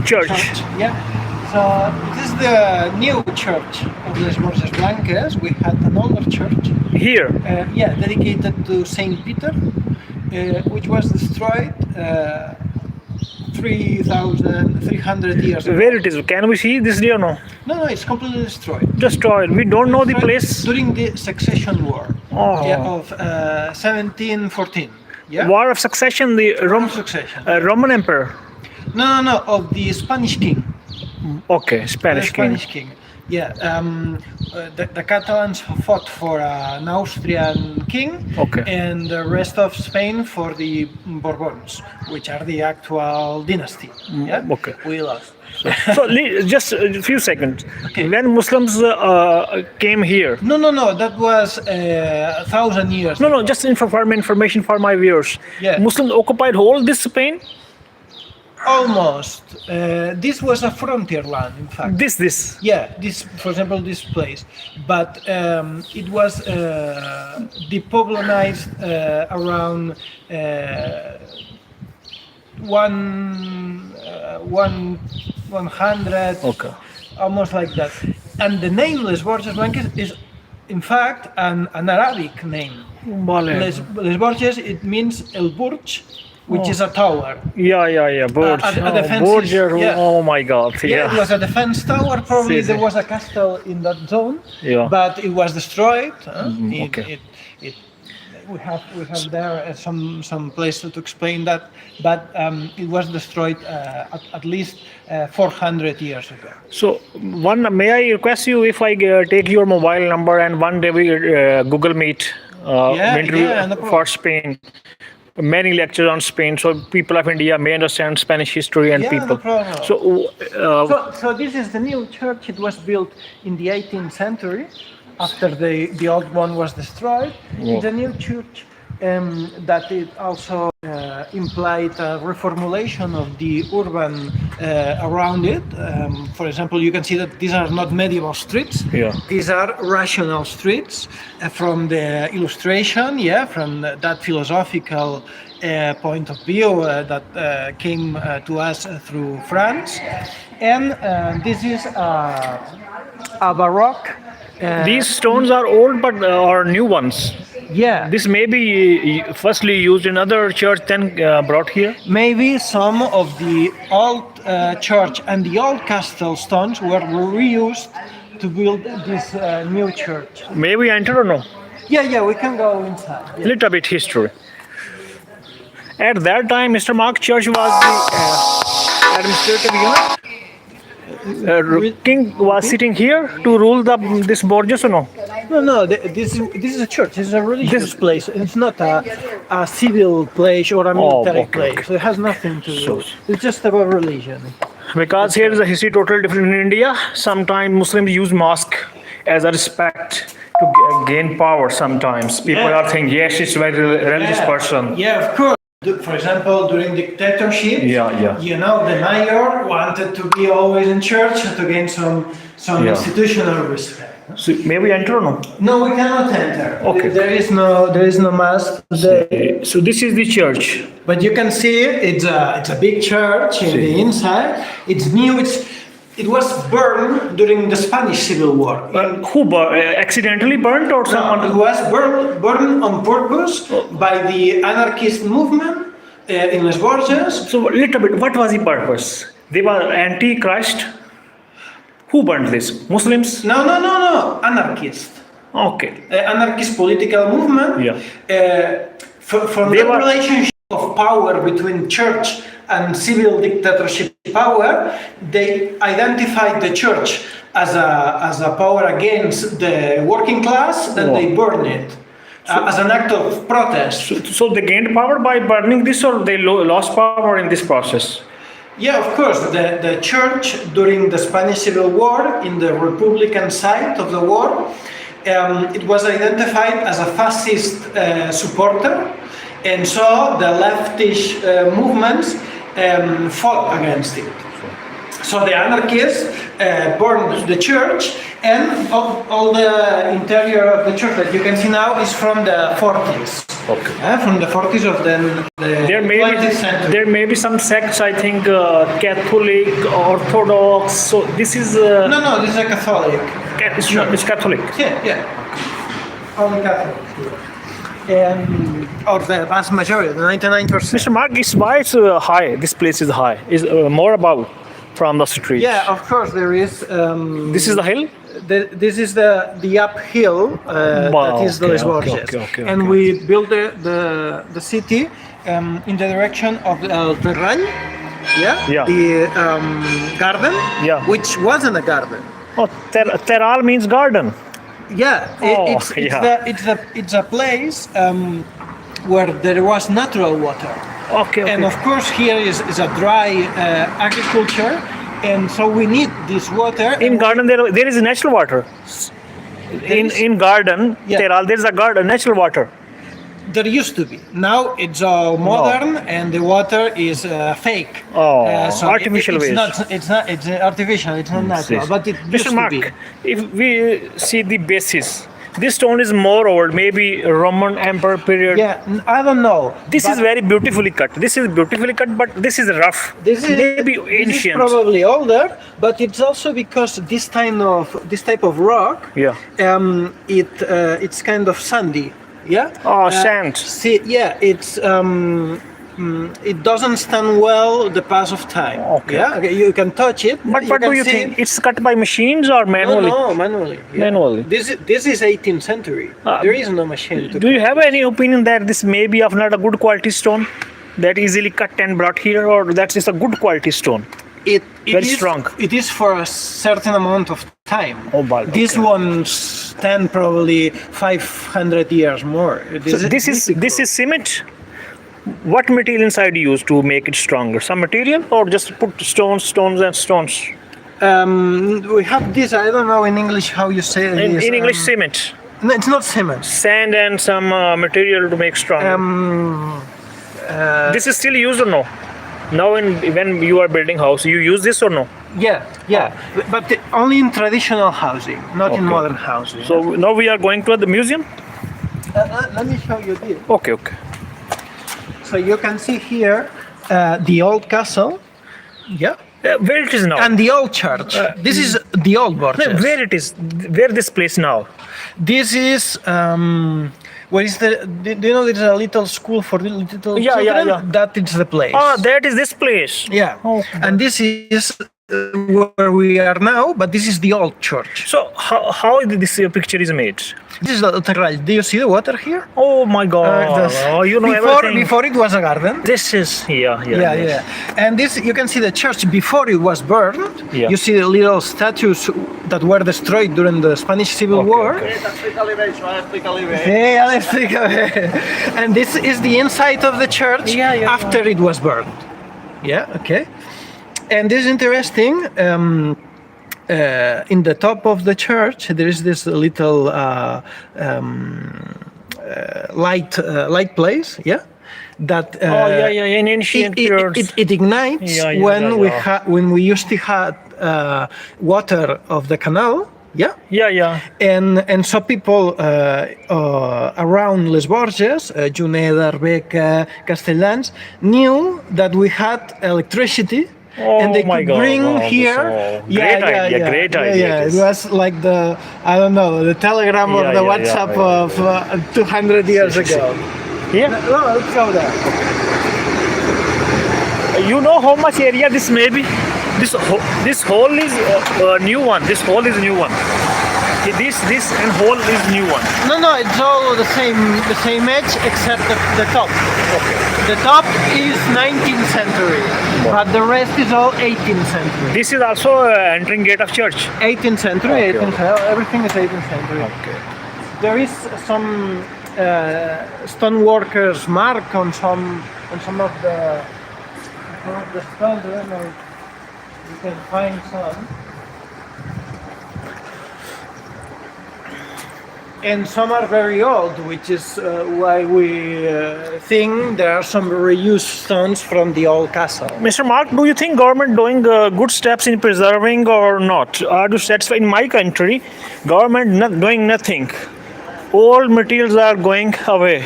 church. Yeah. So this is the new church of Lesborgesblanques. We had an older church. Here. Dedicated to Saint Peter, which was destroyed 3,300 years ago. Where it is? Can we see this day or no? No, it's completely destroyed. Destroyed. We don't know the place. During the Succession War of 1714. Yeah? War of Succession, the Succession. Roman Emperor. No, of the Spanish king. Okay, Spanish king. Yeah, the Catalans fought for an Austrian king, and the rest of Spain for the Bourbons, which are the actual dynasty. Yeah, we lost. So just a few seconds. Okay. When Muslims came here. No, that was 1,000 years. No, just information for my viewers. Yeah. Muslims occupied whole this Spain. Almost. This was a frontier land, in fact. This. Yeah, this, for example, this place. But it was depopulated around 100, almost like that. And the name Lesborgesblanques is, in fact, an Arabic name. Lesborges, it means El Burj, which is a tower. Yeah. Borges. A defense. Borges. Yeah. Oh my God. Yeah, it was a defense tower. Probably there was a castle in that zone, but it was destroyed. We have there some place to explain that, but it was destroyed at least 400 years ago. So, may I request you if I take your mobile number and one day we Google Meet interview for Spain. Many lectures on Spain, so people of India may understand Spanish history and people. No problem. So this is the new church. It was built in the 18th century, after the old one was destroyed. It's a new church that it also implied a reformulation of the urban around it. For example, you can see that these are not medieval streets. These are rational streets from the illustration, from that philosophical point of view that came to us through France. And this is a Baroque. These stones are old, but are new ones. Yeah. This may be firstly used in other church, then brought here. Maybe some of the old church and the old castle stones were reused to build this new church. May we enter or no? Yeah, we can go inside. Yeah. Little bit history. At that time, Mr. Mark Church was the administrative unit. King was sitting here to rule this Borges or no? No. This is a church. This is a religious place. It's not a civil place or a military place. So it has nothing to do. It's just about religion. Because here is a history totally different in India. Sometimes Muslims use mosque as a respect to gain power. Sometimes people are thinking, yes, it's a very religious person. Yeah, of course. For example, during dictatorship, the mayor wanted to be always in church to gain some institutional respect. So may we enter or no? No, we cannot enter. Okay. There is no mass today. So this is the church. But you can see it's a big church in the inside. It's new. It was burned during the Spanish Civil War. Who accidentally burned or someone? It was burned on purpose by the anarchist movement in Lesborges. So a little bit, what was the purpose? They were anti-Christ? Who burned this? Muslims? No. Anarchist. Okay. Anarchist political movement. For the relationship of power between church and civil dictatorship power, they identified the church as a power against the working class, and they burned it as an act of protest. So they gained power by burning this, or they lost power in this process? Yeah, of course. The church during the Spanish Civil War, in the Republican side of the war, it was identified as a fascist supporter, and so the leftist movements fought against it. So the anarchists burned the church, and all the interior of the church that you can see now is from the 40s. Okay. From the 40s of the There may 20th century. there may be some sects. I think Catholic, Orthodox. So this is No, this is a Catholic. it's Catholic. Yeah. Only Catholic. Or the vast majority, the 99%. Mr. Mark, why it's high? This place is high. Is more above from the street. Yeah, of course there is. This is the hill. This is the uphill that is the okay, Lesborges. okay, And we built the city in the direction of the Terral, Yeah. the garden, Yeah. which wasn't a garden. Oh, Teral means garden. Yeah, Oh, it's a place where there was natural water. Okay. And of course here is a dry agriculture, and so we need this water. In garden there is natural water. In garden, Yeah. Teral, there is a garden, natural water. There used to be. Now it's all modern, and the water is fake. Oh, So artificial it's waste. not. It's artificial. It's not natural. But it used Mr. to Mark, be. if we see the basis, this stone is more old, maybe Roman Emperor period. Yeah, I don't know. This is very beautifully cut. This is beautifully cut, but this is rough. This is maybe this is ancient. probably older, but it's also because this type of rock. Yeah. It's kind of sandy. Yeah. Oh, sand. See, yeah, it doesn't stand well the pass of time. Okay. Yeah, okay, you can touch it. But what do you see think? It's cut by machines or manually? No, manually. Yeah. Manually. This is 18th century. There is no machine. Do you have any opinion that this may be of not a good quality stone, that easily cut and brought here, or that is a good quality stone? It Very is strong. It is for a certain amount of time. Oh, but These okay. ones stand probably 500 years more. So this is cement. What material inside you use to make it stronger? Some material, or just put stones and stones? We have this. I don't know in English how you say this. In English, cement. No, it's not cement. Sand and some material to make stronger. This is still used or no? Now, when you are building house, you use this or no? Yeah, but only in traditional housing, not in modern housing. So now we are going to the museum. Let me show you this. Okay. So you can see here the old castle. Yeah. Where it is now? And the old church. This is the old Borges. Where it is? Where this place now? This is where is the? Do you know there's a little school for little children? Yeah. That is the place. Oh, that is this place. Yeah. And this is where we are now, but this is the old church. So how this picture is made? This is the Terral. Do you see the water here? Oh my God! You know everything. Before it was a garden. This is Yeah. And this, you can see the church before it was burned. Yeah. You see the little statues that were destroyed during the Spanish Civil War. And this is the inside of the church after it was burned. Yeah. Okay. And this is interesting. In the top of the church, there is this little light place. Yeah. That in ancient periods. it ignites when we used to have water of the canal. Yeah. And so people around Lesborges, Juneda, Arbeca, Castellans, knew that we had electricity. And they could bring here. Great idea. It was like the telegram or the WhatsApp of 200 years ago. Yeah. No, let's go there. You know how much area this may be? This hole is a new one. This hole is a new one. This and hole is new one. No, it's all the same edge except the top. Okay. The top is 19th century, but the rest is all 18th century. This is also entering gate of church. 18th century, everything is 18th century. Okay. There is some stoneworkers mark on some of the stones. I don't know if you can find some. And some are very old, which is why we think there are some reused stones from the old castle. Mr. Mark, do you think government doing good steps in preserving or not? Are you satisfied? In my country, government not doing nothing. Old materials are going away.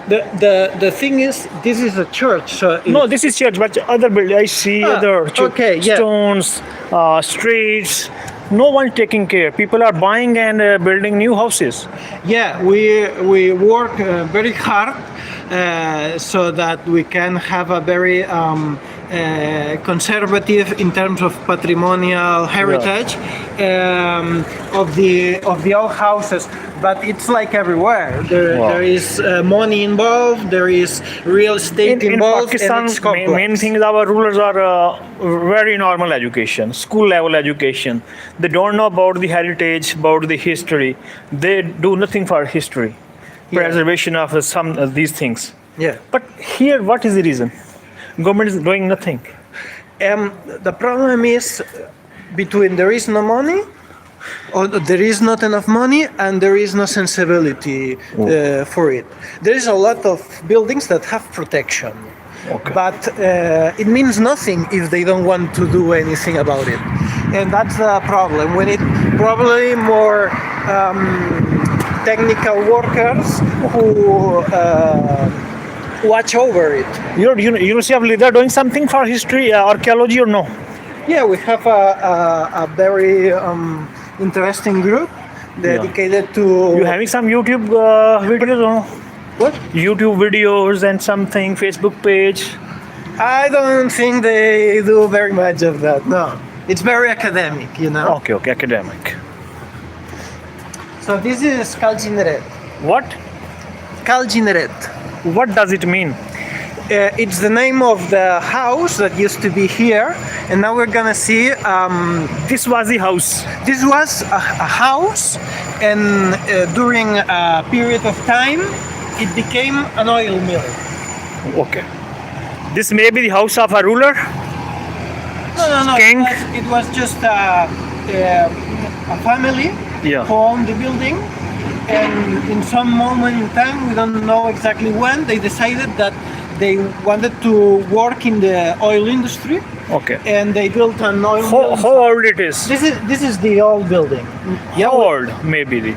The thing is, this is a church. So No, this is church, but other building. I see other okay, yeah. stones, streets. No one taking care. People are buying and building new houses. yeah, we work very hard so that we can have a very conservative in terms of patrimonial heritage of the old houses. But it's like everywhere. There is money involved. There is real estate In involved. Pakistan, and it's complex. main thing is our rulers are very normal education, school level education. They don't know about the heritage, about the history. They do nothing for history, preservation of some of these things. Yeah. But here, what is the reason? Government is doing nothing. The problem is between there is no money, or there is not enough money, and there is no sensibility for it. There is a lot of buildings that have protection, but it means nothing if they don't want to do anything about it, and that's the problem. We need probably more technical workers who watch over it. University of Leeds are doing something for history, archaeology, or no? Yeah, we have a very interesting group dedicated to. You having some YouTube videos or no? What? YouTube videos and something, Facebook page. I don't think they do very much of that. No, it's very academic, you know. Okay, academic. So this is Calgineret. What? Calgineret. What does it mean? It's the name of the house that used to be here, and now we're gonna see. This was the house. This was a house, and during a period of time, it became an oil mill. Okay. This may be the house of a ruler. No. King. It was just a family who owned the building, and in some moment in time, we don't know exactly when, they decided that they wanted to work in the oil industry. Okay. And they built an oil mill. How old it is? This is the old building. How old? Maybe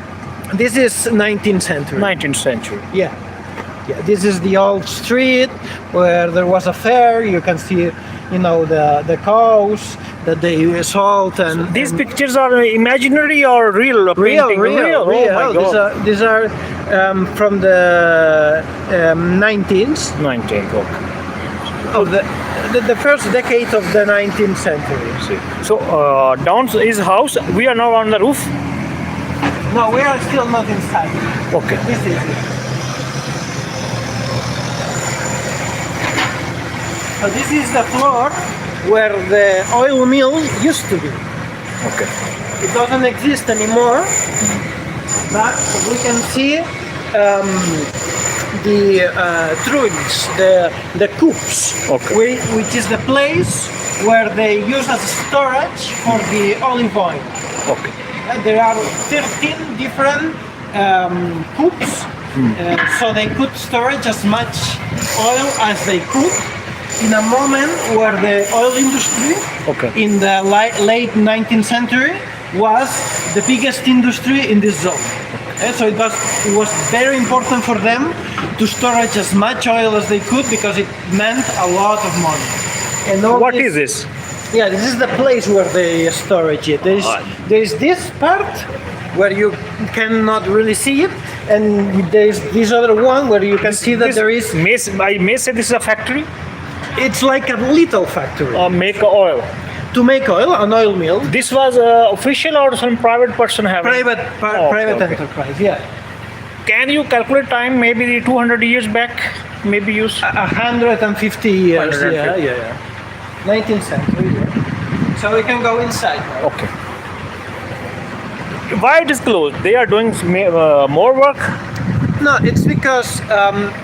This is 19th century. 19th century. Yeah. This is the old street where there was a fair. You can see, the cows that they sold, and these pictures are imaginary or real? Real. Oh my God. These are from the 19th. 19th. Okay. Of the first decade of the 19th century. So down is house. We are now on the roof. No, we are still not inside. Okay. This is it. So this is the floor where the oil mill used to be. Okay. It doesn't exist anymore, but we can see the truins, the coops, which is the place where they use as storage for the olive oil. Okay. There are 13 different coops, so they could storage as much oil as they could in a moment where the oil industry in the late 19th century was the biggest industry in this zone. So it was very important for them to storage as much oil as they could because it meant a lot of money. And what is this? Yeah, this is the place where they storage it. There is this part where you cannot really see it, and there is this other one where you can see that there is. I may say this is a factory. It's like a little factory. Make oil. To make oil, an oil mill. This was official or some private person having? Private enterprise, yeah. Can you calculate time? Maybe 200 years back? Maybe use 150 years. 150. Yeah. 19th century. Yeah. So we can go inside now. Okay. Why it is closed? They are doing more work? No, it's because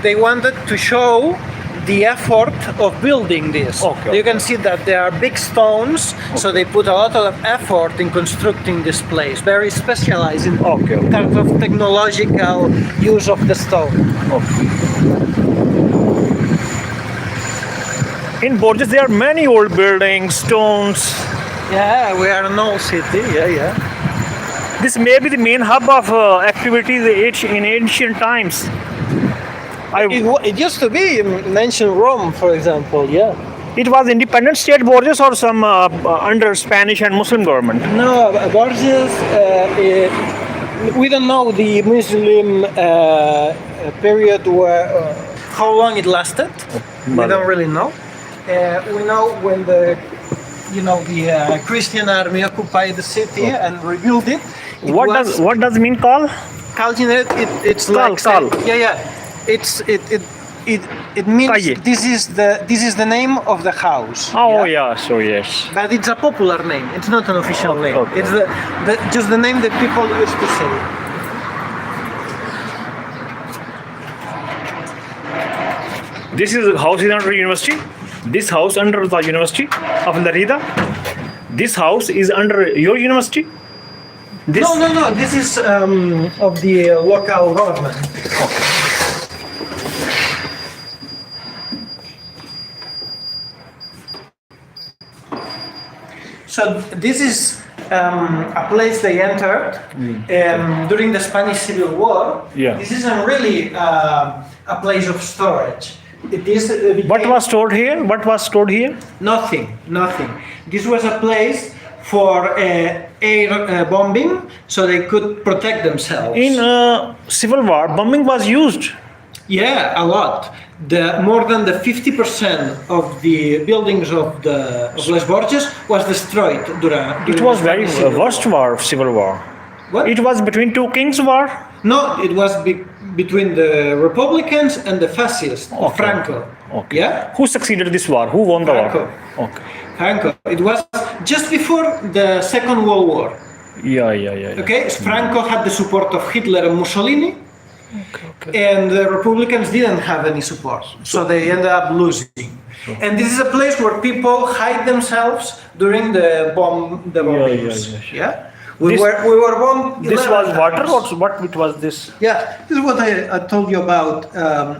they wanted to show the effort of building this. You can see that there are big stones, so they put a lot of effort in constructing this place. Very specialized in terms of technological use of the stone. In Borges, there are many old buildings, stones. Yeah, we are an old city. Yeah. This may be the main hub of activities in ancient times. It used to be in ancient Rome, for example. Yeah. It was independent state Borges or some under Spanish and Muslim government? No, Borges. We don't know the Muslim period where how long it lasted. We don't really know. We know when the Christian army occupied the city and rebuilt it. What does it mean call? Calcinate, it's Cal, like cal. yeah. It means Calle. this is the name of the house. Oh yeah, so yes. But it's a popular name. It's not an official name. Okay. It's just the name that people used to say. This is house is under university. This house under the University of Larida. This house is under your university. This? No. This is of the local government. So this is a place they entered during the Spanish Civil War. Yeah. This isn't really a place of storage. It is. What was stored here? What was stored here? Nothing. This was a place for air bombing, so they could protect themselves. In Civil War, bombing was used. Yeah, a lot. More than the 50% of the buildings of Les Borges was destroyed during It was the very Spanish Civil War. worst war, Civil War. What? It was between two kings war. No, it was between the Republicans and the fascists, Okay. Franco. Okay. Yeah? Who succeeded this war? Who won the Franco. war? Okay. Franco. It was just before the Second World War. Yeah. Okay? Franco had the support of Hitler and Mussolini, Okay. and the Republicans didn't have any support, so they ended up losing. And this is a place where people hide themselves during the bombings. Yeah. We were bombed. This 11 was water. times. What it was this? Yeah, this is what I told you about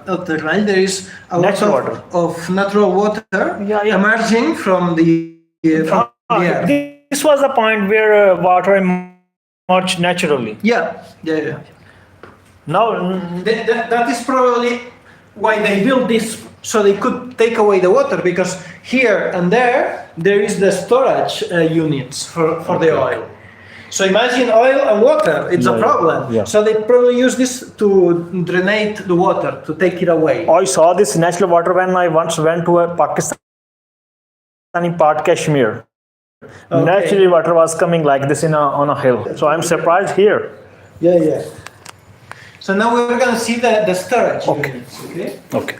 El Terral. There is a Natural lot water. of natural water Yeah. emerging from the air. This was the point where water emerged naturally. Yeah. Now, That is probably why they built this, so they could take away the water, because here and there is the storage units for the oil. So imagine oil and water, it's a problem. Yeah. So they probably use this to drain the water, to take it away. I saw this natural water when I once went to a Pakistani part Kashmir. Okay. Naturally, water was coming like this on a hill. So I'm surprised here. Yeah. So now we're going to see the storage units, okay? Okay.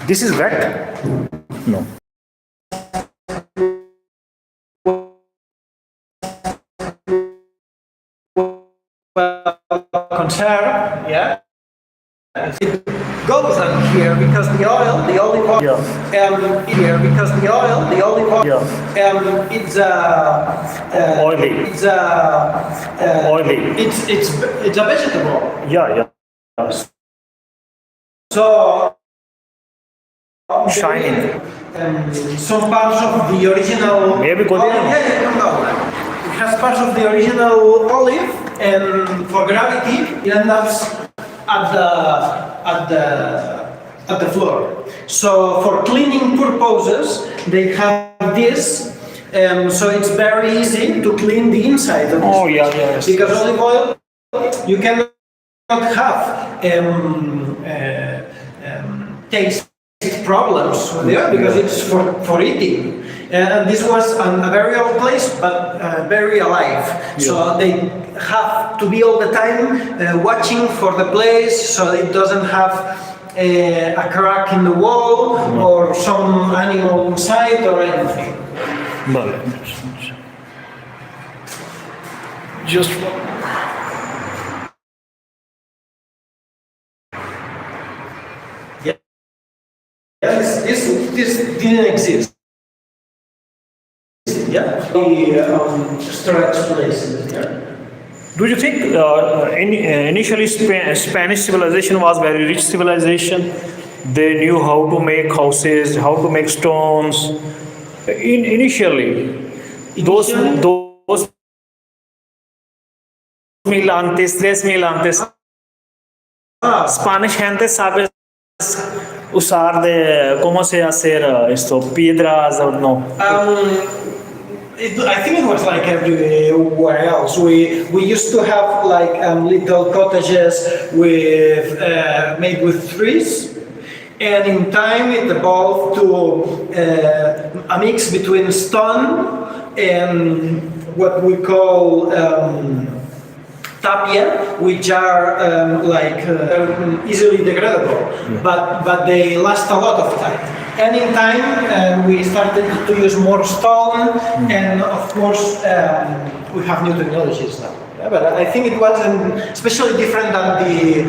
This is wet? No. Conserve, yeah. It goes on here because the olive oil, here because the olive oil, it's Oily. Oily. It's a vegetable. Yeah. So Shining. some parts of the original Maybe go there. It has parts of the original olive, and for gravity, it ends up at the floor. So for cleaning purposes, they have this. So it's very easy to clean the inside of this. Oh yeah. Because olive oil, you cannot have taste problems with it because it's for eating. And this was a very old place, but very alive. Yeah. So they have to be all the time watching for the place, so it doesn't have a crack in the wall or some animal inside or anything. No. Just Yes, didn't exist. Yeah, the storage places. Yeah. Do you think initially Spanish civilization was very rich civilization? They knew how to make houses, how to make stones. Initially, those 1000 antes, 3000 antes, Spanish gente sabe usar de cómo se hacer esto, piedras o no. I think it was like everywhere else. We used to have like little cottages with made with trees, and in time it evolved to a mix between stone and what we call tapia, which are easily degradable, but they last a lot of time. And in time, we started to use more stone, and of course, we have new technologies now. Yeah, but I think it wasn't especially different than the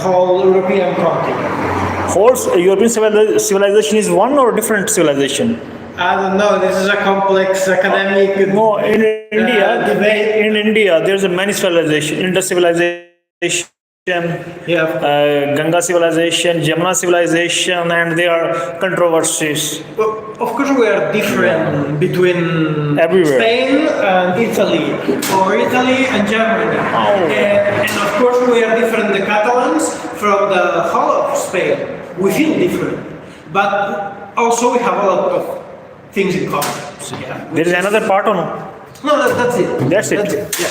whole European continent. Whole European civilization is one or different civilization? I don't know. This is a complex academic no, in India, debate. In India, there's a many civilization. Indus civilization, Ganga civilization, Jamuna civilization, and there are controversies. Well, of course, we are different between everywhere. Spain and Italy, or Italy and Germany. Oh. And of course, we are different, the Catalans, from the whole of Spain. We feel different, but also we have a lot of things in common. Yeah, there is another part or no? No, that's it. That's it. That's it. Yeah.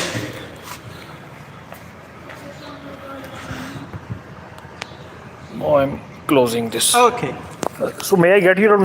Oh, I'm closing this. Okay. So may I get your